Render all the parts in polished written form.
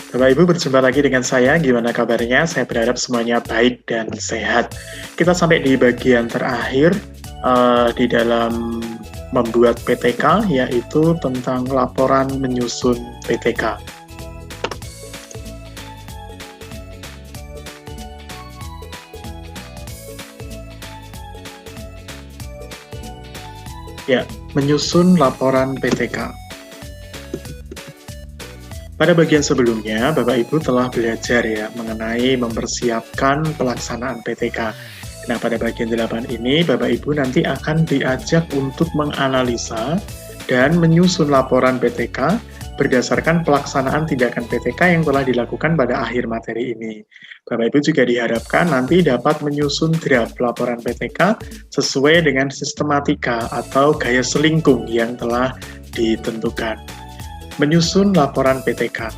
Bapak Ibu, berjumpa lagi dengan saya. Gimana kabarnya? Saya berharap semuanya baik dan sehat. Kita sampai di bagian terakhir di dalam membuat PTK, yaitu tentang laporan menyusun PTK. Ya, menyusun laporan PTK. Pada bagian sebelumnya, Bapak Ibu telah belajar ya mengenai mempersiapkan pelaksanaan PTK. Nah, pada bagian 8 ini, Bapak Ibu nanti akan diajak untuk menganalisa dan menyusun laporan PTK berdasarkan pelaksanaan tindakan PTK yang telah dilakukan pada akhir materi ini. Bapak Ibu juga diharapkan nanti dapat menyusun draft laporan PTK sesuai dengan sistematika atau gaya selingkung yang telah ditentukan. Menyusun laporan PTK.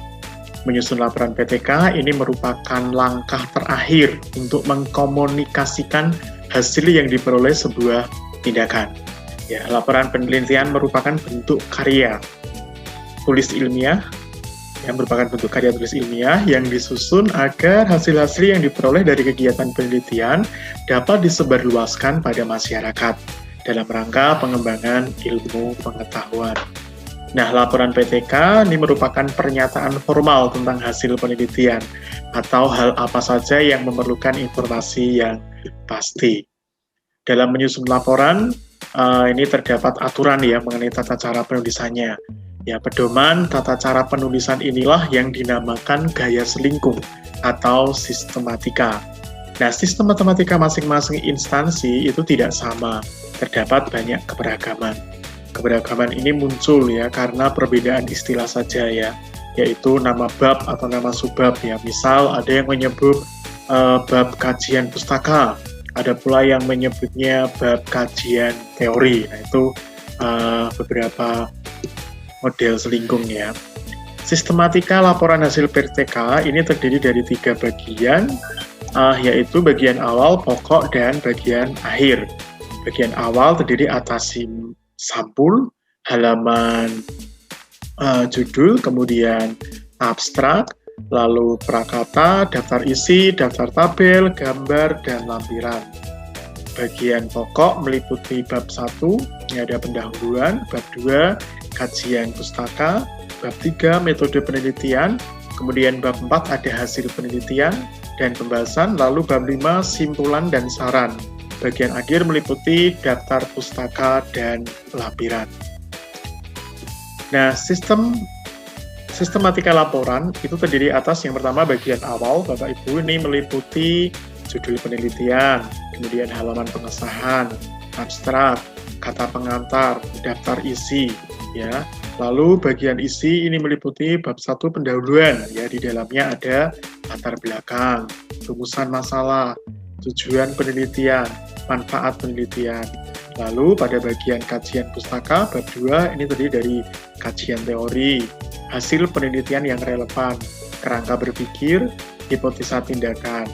Menyusun laporan PTK ini merupakan langkah terakhir untuk mengkomunikasikan hasil yang diperoleh sebuah tindakan. Ya, laporan penelitian merupakan bentuk karya tulis ilmiah, yang merupakan bentuk karya tulis ilmiah yang disusun agar hasil-hasil yang diperoleh dari kegiatan penelitian dapat disebarluaskan pada masyarakat dalam rangka pengembangan ilmu pengetahuan. Nah, laporan PTK ini merupakan pernyataan formal tentang hasil penelitian atau hal apa saja yang memerlukan informasi yang pasti. Dalam menyusun laporan, ini terdapat aturan ya mengenai tata cara penulisannya. Ya, pedoman tata cara penulisan inilah yang dinamakan gaya selingkung atau sistematika. Nah, sistem matematika masing-masing instansi itu tidak sama, terdapat banyak keberagaman. Keberagaman ini muncul ya karena perbedaan istilah saja ya, yaitu nama bab atau nama subbab ya. Misal ada yang menyebut bab kajian pustaka, ada pula yang menyebutnya bab kajian teori. Nah, itu beberapa model selingkung ya. Sistematika laporan hasil PTK ini terdiri dari 3 bagian, yaitu bagian awal, pokok, dan bagian akhir. Bagian awal terdiri atas sampul, halaman judul, kemudian abstrak, lalu prakata, daftar isi, daftar tabel, gambar, dan lampiran. Bagian pokok meliputi bab 1, ini ada pendahuluan, bab 2, kajian pustaka, bab 3, metode penelitian, kemudian bab 4 ada hasil penelitian dan pembahasan, lalu bab 5, simpulan dan saran. Bagian akhir meliputi daftar pustaka dan lampiran. Nah, sistematika laporan itu terdiri atas yang pertama bagian awal, Bapak Ibu, ini meliputi judul penelitian, kemudian halaman pengesahan, abstrak, kata pengantar, daftar isi, ya. Lalu bagian isi ini meliputi bab 1 pendahuluan, ya, di dalamnya ada latar belakang, rumusan masalah, tujuan penelitian, manfaat penelitian. Lalu pada bagian kajian pustaka, bab 2 ini terdiri dari kajian teori, hasil penelitian yang relevan, kerangka berpikir, hipotesa tindakan.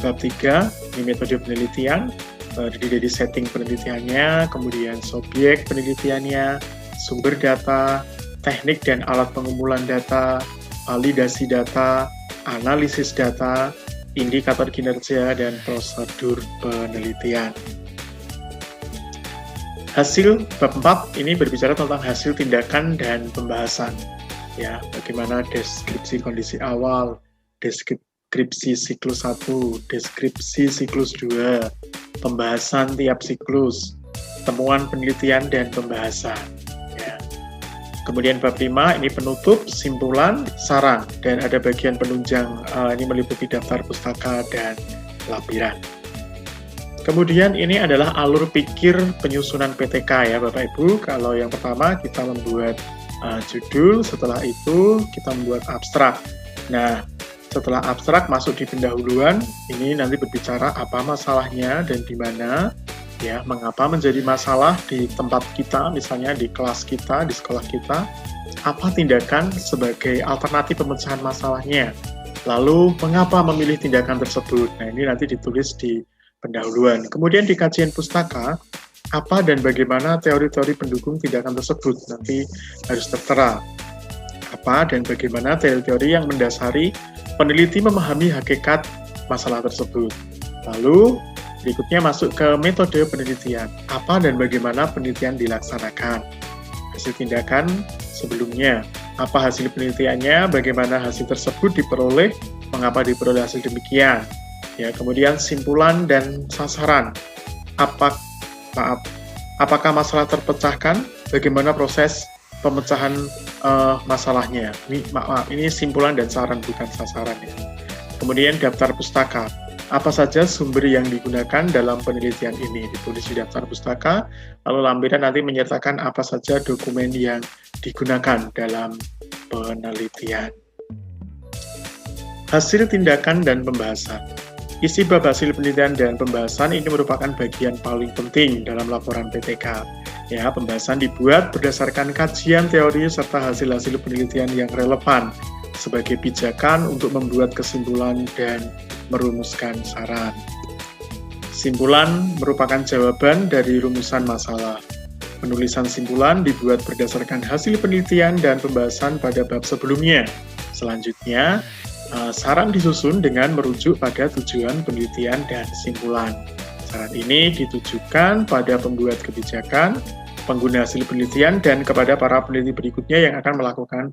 Bab 3 ini metode penelitian, terdiri dari setting penelitiannya, kemudian subjek penelitiannya, sumber data, teknik dan alat pengumpulan data, validasi data, analisis data, indikator kinerja, dan prosedur penelitian. Hasil bab 4 ini berbicara tentang hasil tindakan dan pembahasan. Ya, bagaimana deskripsi kondisi awal, deskripsi siklus 1, deskripsi siklus 2, pembahasan tiap siklus, temuan penelitian dan pembahasan. Ya. Kemudian bab 5 ini penutup, simpulan, saran, dan ada bagian penunjang, ini meliputi daftar pustaka dan lampiran. Kemudian ini adalah alur pikir penyusunan PTK ya Bapak Ibu. Kalau yang pertama kita membuat judul, setelah itu kita membuat abstrak. Nah, setelah abstrak masuk di pendahuluan, ini nanti berbicara apa masalahnya dan di mana. Ya, mengapa menjadi masalah di tempat kita, misalnya di kelas kita, di sekolah kita, apa tindakan sebagai alternatif pemecahan masalahnya, lalu mengapa memilih tindakan tersebut. Nah, ini nanti ditulis di pendahuluan. Kemudian di kajian pustaka, apa dan bagaimana teori-teori pendukung tindakan tersebut nanti harus tertera. Apa dan bagaimana teori-teori yang mendasari peneliti memahami hakikat masalah tersebut. Lalu, berikutnya masuk ke metode penelitian. Apa dan bagaimana penelitian dilaksanakan. Hasil tindakan sebelumnya. Apa hasil penelitiannya, bagaimana hasil tersebut diperoleh, mengapa diperoleh hasil demikian. Ya, kemudian simpulan dan sasaran. Apakah masalah terpecahkan? Bagaimana proses pemecahan masalahnya? Ini simpulan dan saran, bukan sasaran ya. Kemudian daftar pustaka. Apa saja sumber yang digunakan dalam penelitian ini? Ditulis di daftar pustaka, lalu lampiran nanti menyertakan apa saja dokumen yang digunakan dalam penelitian. Hasil tindakan dan pembahasan. Isi bab hasil penelitian dan pembahasan ini merupakan bagian paling penting dalam laporan PTK. Ya, pembahasan dibuat berdasarkan kajian teori serta hasil-hasil penelitian yang relevan sebagai pijakan untuk membuat kesimpulan dan merumuskan saran. Simpulan merupakan jawaban dari rumusan masalah. Penulisan simpulan dibuat berdasarkan hasil penelitian dan pembahasan pada bab sebelumnya. Selanjutnya, saran disusun dengan merujuk pada tujuan penelitian dan simpulan. Saran ini ditujukan pada pembuat kebijakan, pengguna hasil penelitian, dan kepada para peneliti berikutnya yang akan melakukan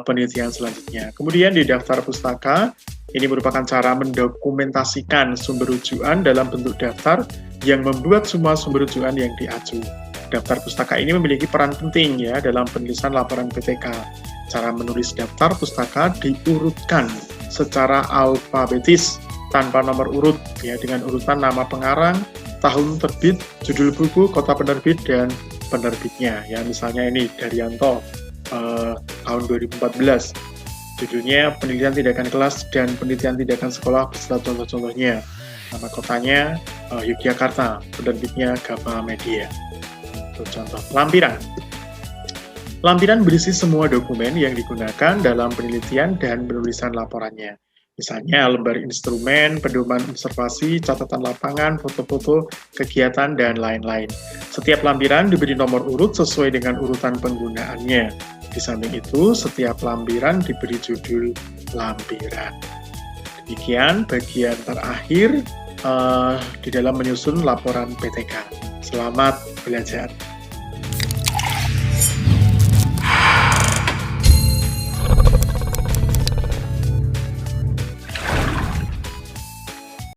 penelitian selanjutnya. Kemudian di daftar pustaka, ini merupakan cara mendokumentasikan sumber rujukan dalam bentuk daftar yang membuat semua sumber rujukan yang diacu. Daftar pustaka ini memiliki peran penting ya dalam penulisan laporan PTK. Cara menulis daftar pustaka diurutkan secara alfabetis tanpa nomor urut ya, dengan urutan nama pengarang, tahun terbit, judul buku, kota penerbit, dan penerbitnya ya. Misalnya ini Daryanto tahun 2014, judulnya penelitian tindakan kelas dan penelitian tindakan sekolah beserta contoh-contohnya. Nama kotanya Yogyakarta, penerbitnya Gama Media. Itu contoh. Lampiran. Lampiran berisi semua dokumen yang digunakan dalam penelitian dan penulisan laporannya. Misalnya lembar instrumen, pedoman observasi, catatan lapangan, foto-foto, kegiatan, dan lain-lain. Setiap lampiran diberi nomor urut sesuai dengan urutan penggunaannya. Di samping itu, setiap lampiran diberi judul lampiran. Demikian bagian terakhir di dalam menyusun laporan PTK. Selamat belajar.